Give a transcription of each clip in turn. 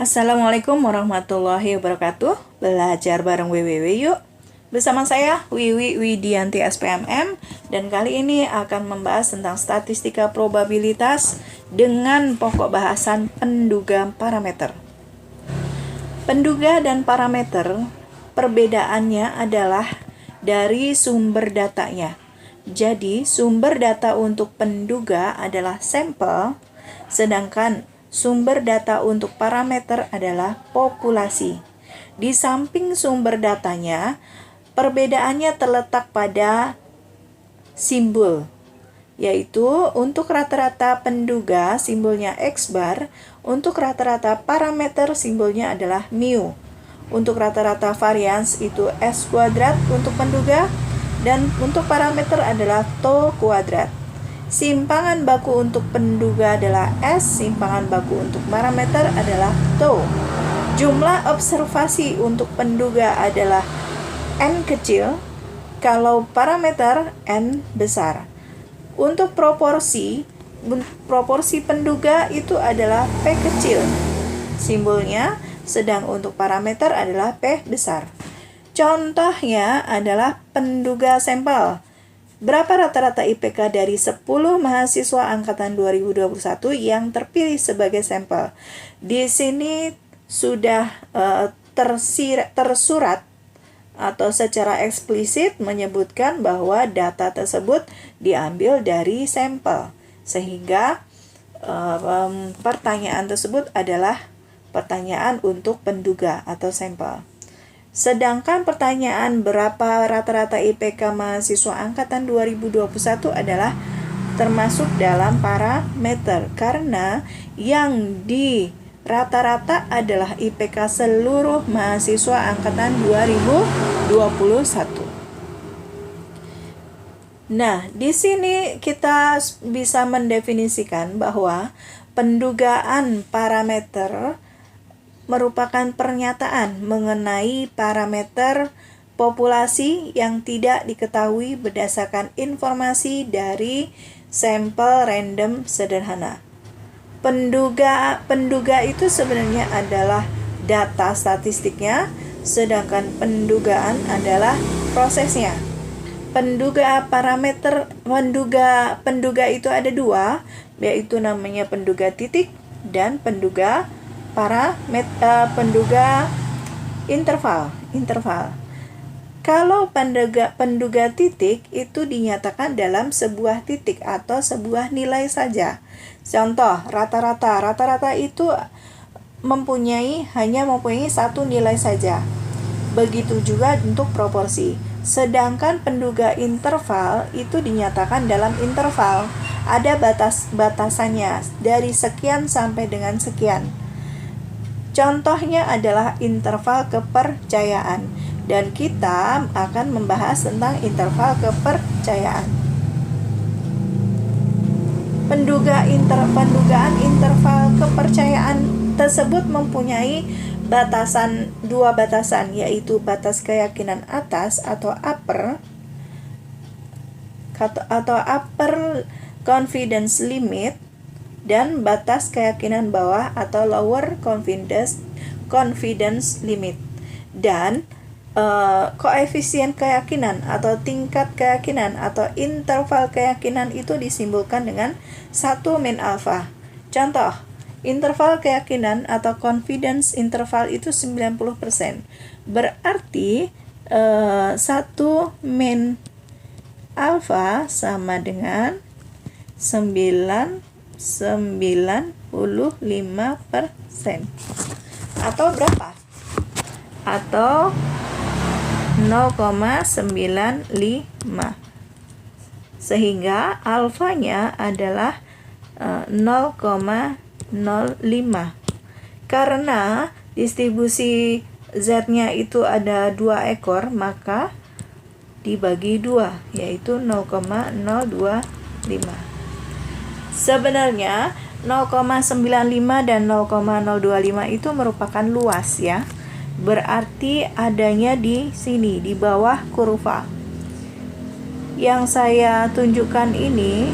Assalamualaikum warahmatullahi wabarakatuh. Belajar bareng WWW yuk. Bersama saya Wiwi Widianti SPMM, dan kali ini akan membahas tentang statistika probabilitas dengan pokok bahasan penduga parameter. Penduga dan parameter perbedaannya adalah dari sumber datanya. Jadi sumber data untuk penduga adalah sampel, sedangkan sumber data untuk parameter adalah populasi. Di samping sumber datanya, perbedaannya terletak pada simbol, yaitu untuk rata-rata penduga simbolnya X bar, untuk rata-rata parameter simbolnya adalah mu. Untuk rata-rata varians itu S kuadrat untuk penduga, dan untuk parameter adalah tau kuadrat. Simpangan baku untuk penduga adalah S, simpangan baku untuk parameter adalah tau. Jumlah observasi untuk penduga adalah N kecil, kalau parameter N besar. Untuk proporsi penduga itu adalah P kecil, simbolnya, sedang untuk parameter adalah P besar. Contohnya adalah penduga sampel. Berapa rata-rata IPK dari 10 mahasiswa angkatan 2021 yang terpilih sebagai sampel? Di sini sudah tersurat atau secara eksplisit menyebutkan bahwa data tersebut diambil dari sampel, sehingga pertanyaan tersebut adalah pertanyaan untuk penduga atau sampel. Sedangkan pertanyaan berapa rata-rata IPK mahasiswa angkatan 2021 adalah termasuk dalam parameter, karena yang di rata-rata adalah IPK seluruh mahasiswa angkatan 2021. Nah, di sini kita bisa mendefinisikan bahwa pendugaan parameter merupakan pernyataan mengenai parameter populasi yang tidak diketahui berdasarkan informasi dari sampel random sederhana. Penduga itu sebenarnya adalah data statistiknya, sedangkan pendugaan adalah prosesnya. Penduga itu ada dua, yaitu namanya penduga titik dan penduga interval. Kalau penduga titik itu dinyatakan dalam sebuah titik atau sebuah nilai saja. Contoh, rata-rata itu hanya mempunyai satu nilai saja. Begitu juga untuk proporsi. Sedangkan penduga interval itu dinyatakan dalam interval. Ada batasannya dari sekian sampai dengan sekian. Contohnya adalah interval kepercayaan, dan kita akan membahas tentang interval kepercayaan. Pendugaan interval kepercayaan tersebut mempunyai dua batasan, yaitu batas keyakinan atas atau upper confidence limit, dan batas keyakinan bawah atau lower confidence limit. Dan koefisien keyakinan atau tingkat keyakinan atau interval keyakinan itu disimbolkan dengan 1 min alfa. Contoh, interval keyakinan atau confidence interval itu 90%. Berarti 1 min alfa sama dengan 95%. Atau berapa? Atau 0,95. Sehingga alfanya adalah 0,05. Karena distribusi Z-nya itu ada 2 ekor, maka dibagi 2, yaitu 0,025. Sebenarnya 0,95 dan 0,025 itu merupakan luas ya. Berarti adanya di sini, di bawah kurva. Yang saya tunjukkan ini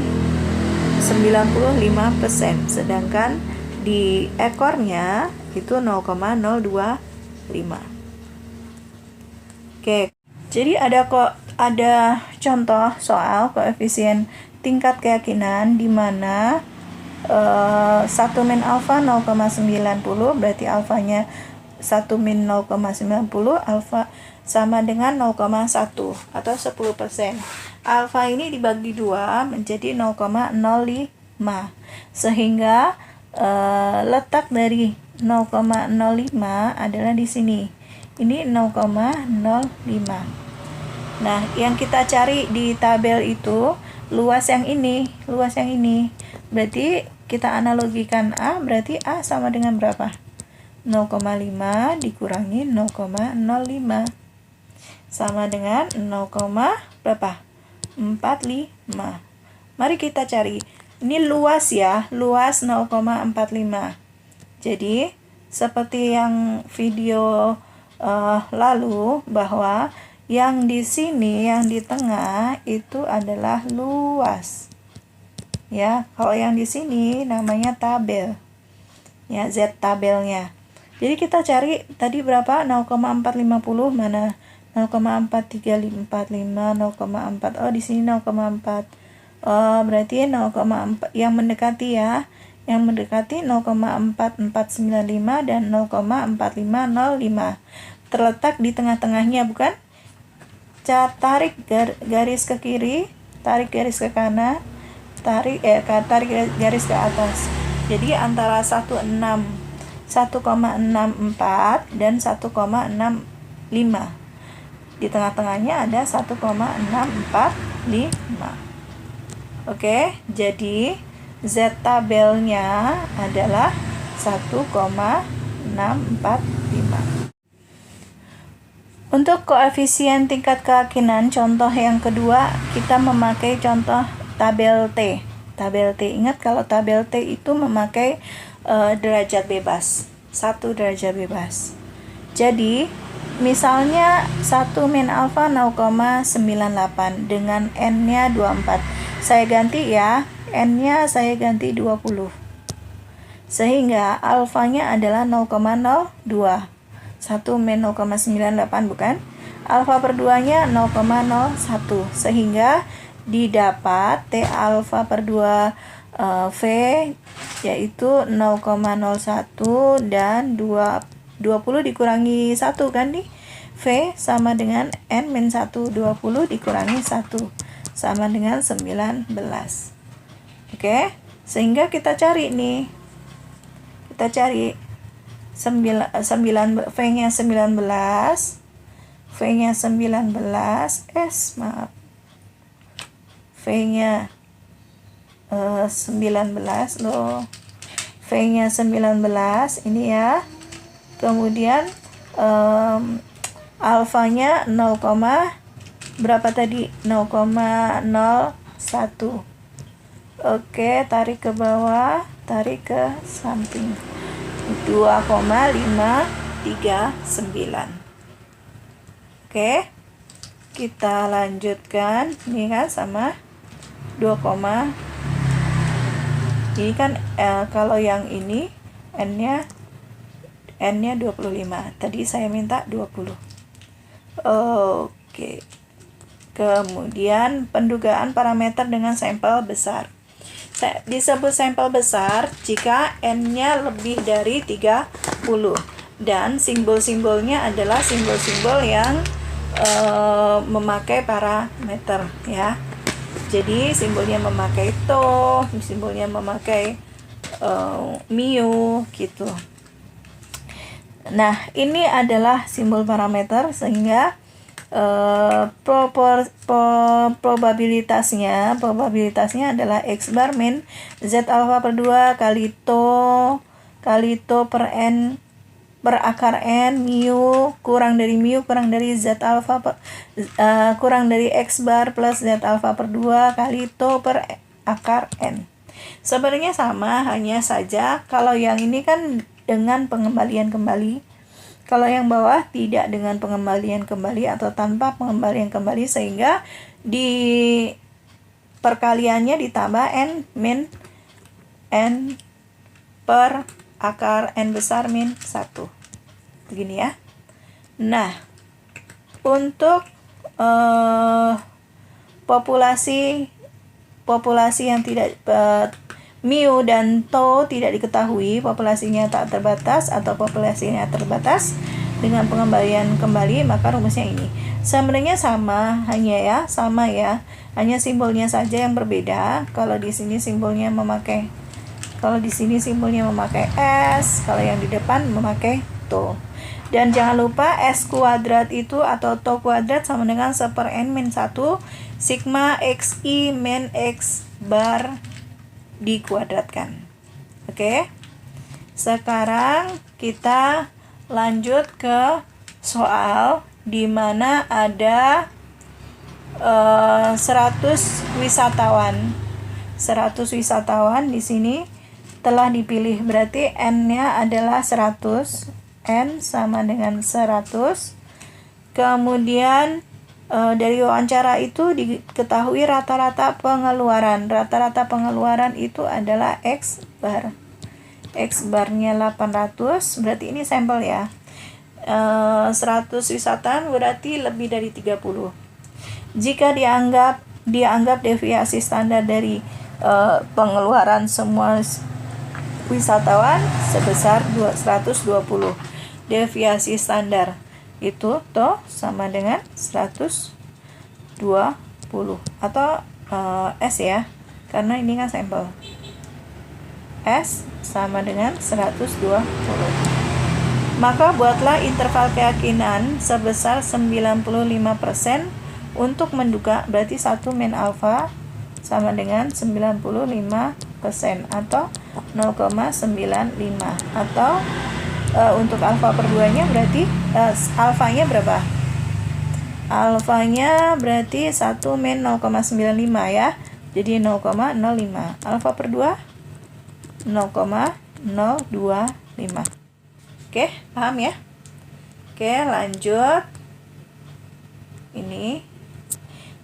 95%, sedangkan di ekornya itu 0,025. Oke, jadi ada contoh soal koefisien tingkat keyakinan di mana 1 min alfa 0,90, berarti alfanya 1 min 0,90, alfa sama dengan 0,1 atau 10%. Alfa ini dibagi 2 menjadi 0,05, sehingga letak dari 0,05 adalah di sini. Ini 0,05. Nah, yang kita cari di tabel itu luas yang ini. Berarti kita analogikan A, berarti A sama dengan berapa? 0,5 dikurangi 0,05 sama dengan 0,45. Mari kita cari. Ini luas ya, luas 0,45. Jadi, seperti yang video lalu, bahwa yang di sini, yang di tengah itu adalah luas. Ya, kalau yang di sini namanya tabel. Ya, Z tabelnya. Jadi kita cari tadi berapa? 0,450 mana? 0,4345, 0,4. Oh, di sini 0,4. Oh, berarti 0,4 yang mendekati ya. Yang mendekati 0,4495 dan 0,4505. Terletak di tengah-tengahnya, bukan? Tarik garis ke kiri, tarik garis ke kanan, tarik garis ke atas. Jadi antara 1,64 dan 1,65. Di tengah-tengahnya ada 1,645. Oke, jadi Z tabelnya adalah 1,645. Untuk koefisien tingkat keyakinan, contoh yang kedua, kita memakai contoh tabel T. Tabel T, ingat kalau tabel T itu memakai derajat bebas, 1 derajat bebas. Jadi, misalnya 1 min alfa 0,98 dengan N-nya 24. Saya ganti ya, N-nya saya ganti 20. Sehingga alfanya adalah 0,02. 1 min 0,98, bukan? Alfa per 2-nya 0,01. Sehingga didapat T alfa per 2 V yaitu 0,01 dan 20 dikurangi 1 kan nih? V sama dengan N min 1, 20 dikurangi 1 sama dengan 19. Oke, sehingga kita cari nih. Kita cari V-nya 19, V-nya 19, V-nya 19 loh. V-nya 19 ini ya. Kemudian alfanya 0, berapa tadi? 0,01. Oke, tarik ke bawah, tarik ke samping. 2,539. Oke, kita lanjutkan. Ini kan sama 2, ini kan kalau yang ini N-nya 25. Tadi saya minta 20. Oke. Kemudian pendugaan parameter dengan sampel besar. Disebut sampel besar jika N-nya lebih dari 30 dan simbol-simbolnya adalah simbol-simbol yang memakai parameter ya. Jadi simbolnya memakai to, simbolnya memakai mu gitu. Nah, ini adalah simbol parameter sehingga probabilitasnya adalah X bar min Z alfa per 2 kali to per N per akar N mu kurang dari Z alfa kurang dari X bar plus Z alfa per 2 kali to per akar N. Sebenarnya sama, hanya saja kalau yang ini kan dengan pengembalian kembali. Kalau yang bawah tidak dengan pengembalian kembali atau tanpa pengembalian kembali, sehingga di perkaliannya ditambah n min n per akar n besar min 1. Begini ya. Nah, untuk populasi yang tidak mu dan tau tidak diketahui, populasinya tak terbatas atau populasinya terbatas dengan pengembalian kembali, maka rumusnya ini. Sebenarnya sama, hanya simbolnya saja yang berbeda. Kalau di sini simbolnya memakai S, kalau yang di depan memakai tau. Dan jangan lupa S kuadrat itu atau tau kuadrat sama dengan 1/n-1 sigma xi min x bar dikuadratkan. Oke. Sekarang kita lanjut ke soal di mana ada 100 wisatawan. 100 wisatawan di sini telah dipilih, berarti n-nya adalah 100. N sama dengan 100. Kemudian dari wawancara itu diketahui rata-rata pengeluaran. Rata-rata pengeluaran itu adalah X bar. X barnya 800, berarti ini sampel ya. 100 wisatawan berarti lebih dari 30. Jika dianggap deviasi standar dari pengeluaran semua wisatawan sebesar 120. Deviasi standar itu toh sama dengan 120 atau S ya, karena ini kan sampel. S sama dengan 120. Maka buatlah interval keyakinan sebesar 95% untuk menduga, berarti 1 min alfa sama dengan 95% atau 0,95, atau untuk alfa per 2-nya berarti alfanya berapa? Alfanya berarti 1 min 0,95 ya. Jadi 0,05. Alfa per 2 0,025. Oke, paham ya? Oke, lanjut. Ini.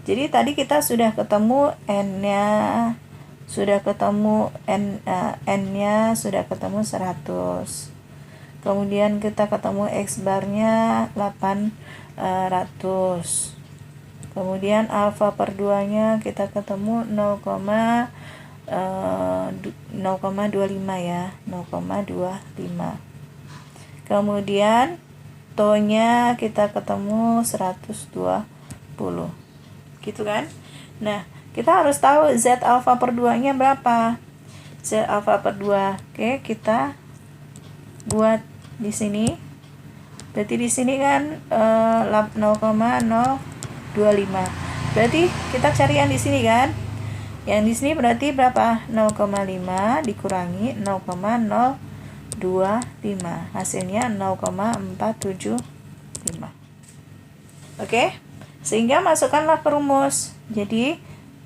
Jadi tadi kita sudah ketemu n-nya, sudah ketemu n-nya sudah ketemu 100. Kemudian kita ketemu X barnya 800. Kemudian alfa per 2-nya kita ketemu 0,25 ya, 0,25. Kemudian tau-nya kita ketemu 120. Gitu kan? Nah, kita harus tahu Z alfa per 2-nya berapa. Z alfa per 2. Oke, kita buat di sini. Berarti di sini kan 0,025. Berarti kita cari yang di sini kan? Yang di sini berarti berapa? 0,5 dikurangi 0,025. Hasilnya 0,475. Oke? Sehingga masukkanlah ke rumus. Jadi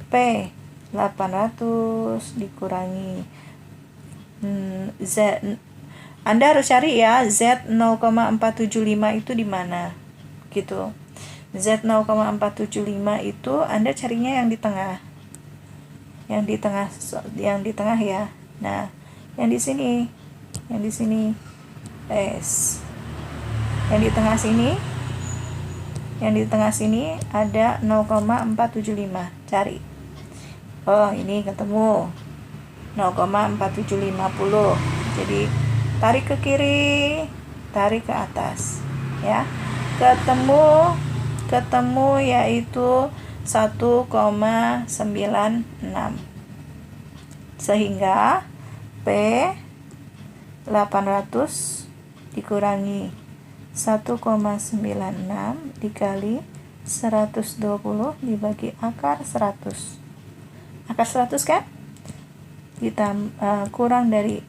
P 800 dikurangi Z, Anda harus cari ya Z 0,475 itu di mana gitu. Z 0,475 itu Anda carinya yang di tengah. Yang di tengah ya. Nah, yang di sini S. Yang di tengah sini ada 0,475. Cari. Oh, ini ketemu 0,4750. Jadi tarik ke kiri, tarik ke atas ya. Ketemu yaitu 1,96. Sehingga P 800 dikurangi 1,96 dikali 120 dibagi akar 100. Akar 100 kan? Kurang dari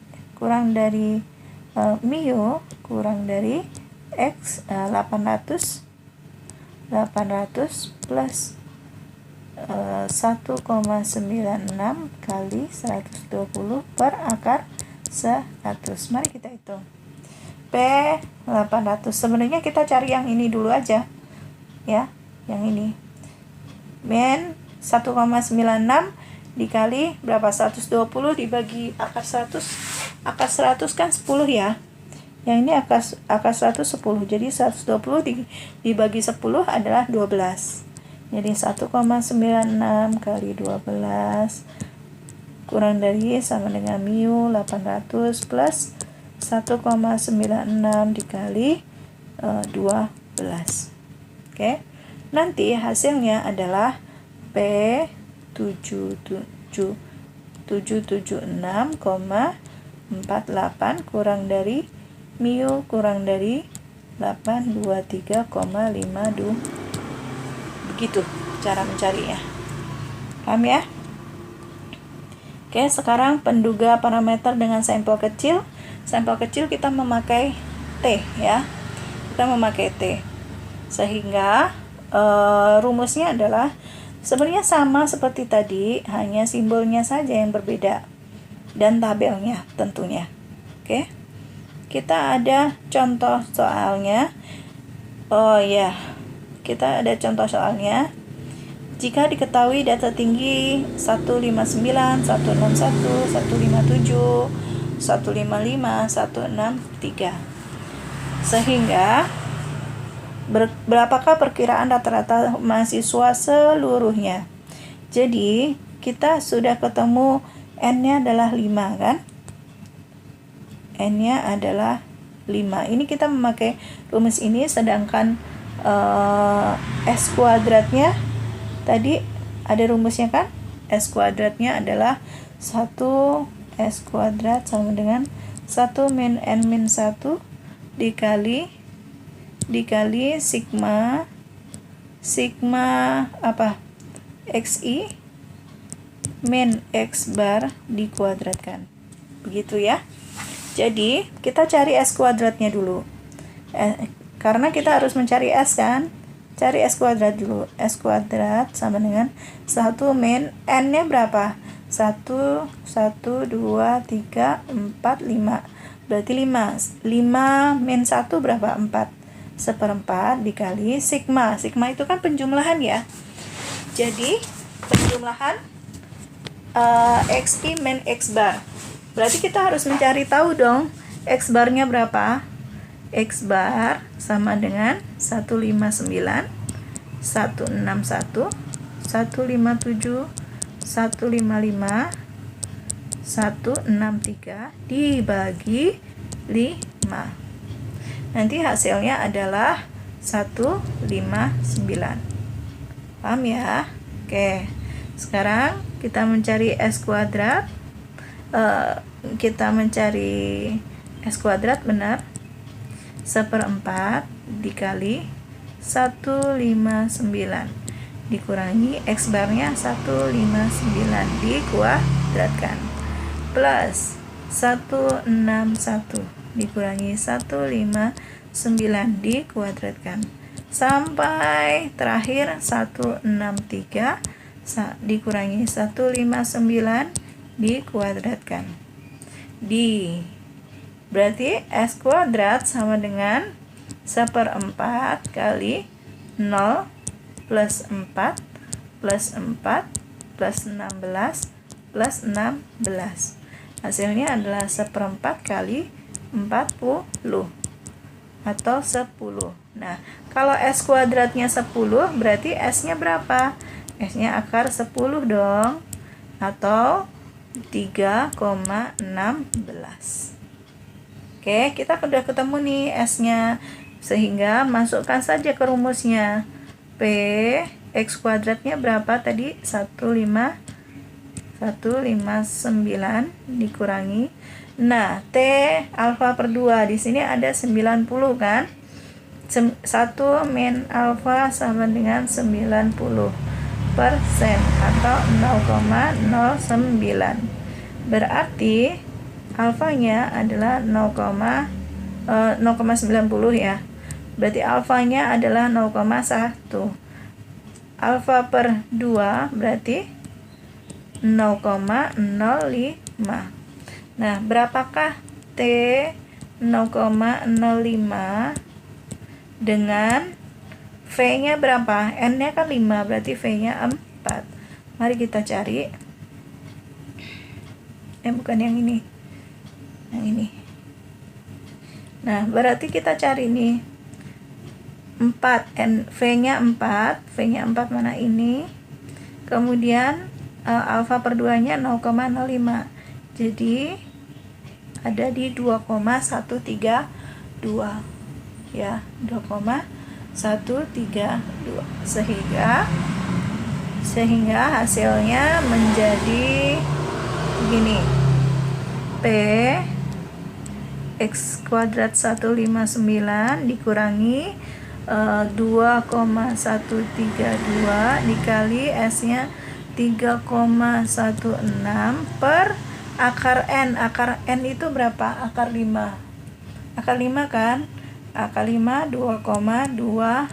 mu kurang dari X 800 plus 1,96 kali 120 per akar 100. Mari kita hitung. P 800. Sebenarnya kita cari yang ini dulu aja. Ya, yang ini. Min 1,96 dikali berapa? 120 dibagi akar 100. Akar 100 kan 10 ya. Yang ini akar 100 10. Jadi 120 dibagi 10 adalah 12. Jadi 1,96 kali 12 kurang dari sama dengan mu 800 plus 1,96 dikali 12. Oke. Nanti hasilnya adalah P 776,48 kurang dari mu kurang dari 823,52. Begitu cara mencarinya. Paham ya? Oke, sekarang penduga parameter dengan sampel kecil. Sampel kecil kita memakai T ya. Kita memakai T. Sehingga rumusnya adalah sebenarnya sama seperti tadi, hanya simbolnya saja yang berbeda dan tabelnya tentunya. Oke. Kita ada contoh soalnya. Oh ya. Kita ada contoh soalnya. Jika diketahui data tinggi 159, 161, 157, 155, 163. Sehingga berapakah perkiraan rata-rata mahasiswa seluruhnya? Jadi, kita sudah ketemu N-nya adalah 5 kan? N-nya adalah 5. Ini kita memakai rumus ini, sedangkan S kuadratnya tadi ada rumusnya kan? S kuadratnya adalah 1 S kuadrat sama dengan 1 min N min 1 dikali sigma apa? XI min X bar dikuadratkan. Begitu ya. Jadi, kita cari S kuadratnya dulu. Karena kita harus mencari S kan? Cari S kuadrat dulu. S kuadrat sama dengan 1 min N-nya berapa? 1, 1, 2, 3, 4, 5. Berarti 5. 5 min 1 berapa? 4. 1/4 dikali sigma. Sigma itu kan penjumlahan ya. Jadi penjumlahan XI min X bar. Berarti kita harus mencari tahu dong X barnya berapa. X bar sama dengan 159, 161, 157, 155, 163 dibagi 5. Nanti hasilnya adalah 159. Paham ya? Oke. Sekarang kita mencari S kuadrat. Kita mencari S kuadrat benar. 1/4 dikali 159 dikurangi X barnya 159 dikuadratkan plus 161 dikurangi 159 dikuadratkan sampai terakhir 163 dikurangi 159 dikuadratkan. Berarti S kuadrat sama dengan 1/4 kali 0 plus 4 plus 4 plus 16 plus 16. Hasilnya adalah 1/4 kali 40 atau 10. Nah, kalau S kuadratnya 10 berarti S-nya berapa? S-nya akar 10 dong, atau 3,16. Oke, kita sudah ketemu nih S-nya, sehingga masukkan saja ke rumusnya. P X kuadratnya berapa tadi? 159 dikurangi. Nah, T alfa per 2 di sini ada 90 kan? 1 min alfa sama dengan 90% atau 0,09. Berarti alfanya adalah 0,90 ya. Berarti alfanya adalah 0,1. alfa per 2 berarti 0,05. Nah, berapakah T 0,05 dengan V-nya berapa? N-nya kan 5, berarti V-nya 4. Mari kita cari. Bukan yang ini. Yang ini. Nah, berarti kita cari nih 4, V-nya 4. V-nya 4 mana ini? Kemudian alfa per 2-nya 0,05. Jadi ada di 2,132 ya, 2,132 sehingga hasilnya menjadi begini. P X kuadrat 159 dikurangi 2,132 dikali S-nya 3,16 per akar N. Akar N itu berapa? Akar 5. Akar 5 kan? Akar 5 2,24.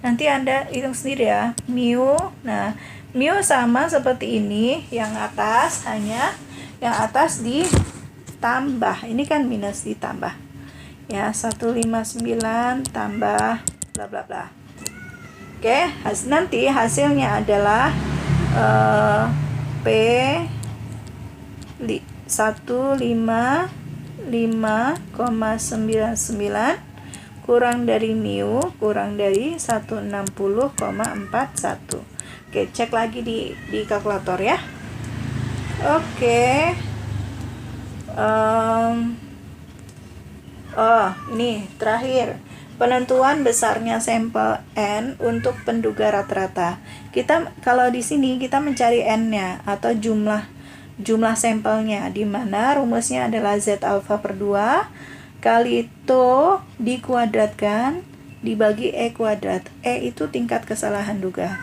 Nanti Anda hitung sendiri ya. Mu. Nah, mu sama seperti ini. Yang atas hanya yang atas ditambah. Ini kan minus ditambah. Ya, 159 tambah bla bla bla. Oke, nanti hasilnya adalah P 155,99 kurang dari mu kurang dari 160,41. Oke, cek lagi di kalkulator ya. Oke. Ini terakhir. Penentuan besarnya sampel N untuk penduga rata-rata. Kalau di sini kita mencari N-nya atau jumlah sampelnya, di mana rumusnya adalah Z alfa per 2 kali to dikuadratkan dibagi E kuadrat. E itu tingkat kesalahan duga.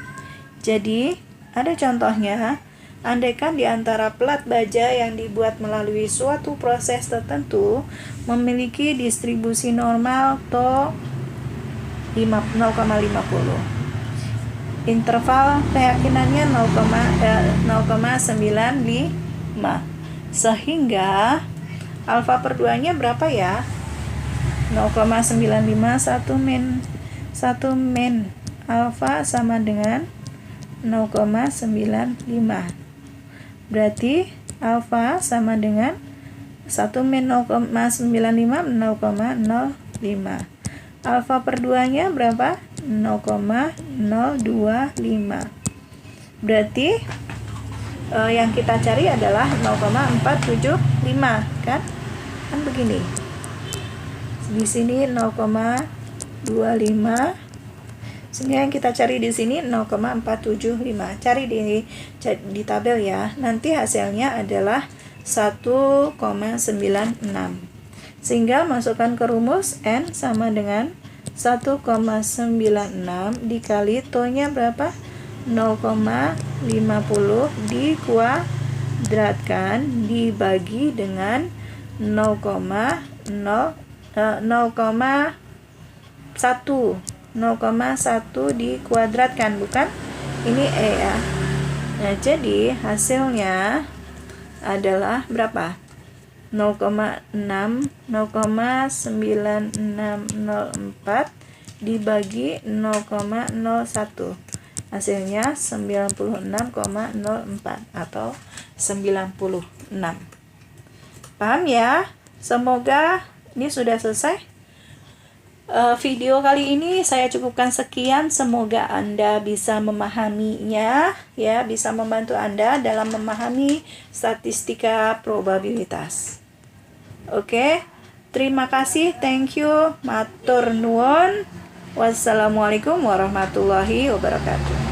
Jadi, ada contohnya, andaikan di antara plat baja yang dibuat melalui suatu proses tertentu memiliki distribusi normal to 0,50. Interval keyakinannya 0,95. Sehingga alfa per 2-nya berapa ya? 0,95. 1 min alfa sama dengan 0,95. Berarti alfa sama dengan 1 min 0,95 0,05. Alfa per 2-nya berapa? 0,025. Berarti yang kita cari adalah 0,475 kan? Kan begini. Di sini 0,25. Sehingga yang kita cari di sini 0,475. Cari di tabel ya. Nanti hasilnya adalah 1,96. Sehingga masukkan ke rumus N sama dengan 1,96 dikali to-nya berapa? 0,50 dikuadratkan dibagi dengan 0,1 dikuadratkan, bukan? Ini E ya. Nah, jadi hasilnya adalah berapa? 0,9604 dibagi 0,01. Hasilnya 96,04 atau 96. Paham ya? Semoga ini sudah selesai. Video kali ini saya cukupkan sekian. Semoga Anda bisa memahaminya, ya, bisa membantu Anda dalam memahami statistika probabilitas. Oke, terima kasih, thank you, matur nuwun. Wassalamualaikum warahmatullahi wabarakatuh.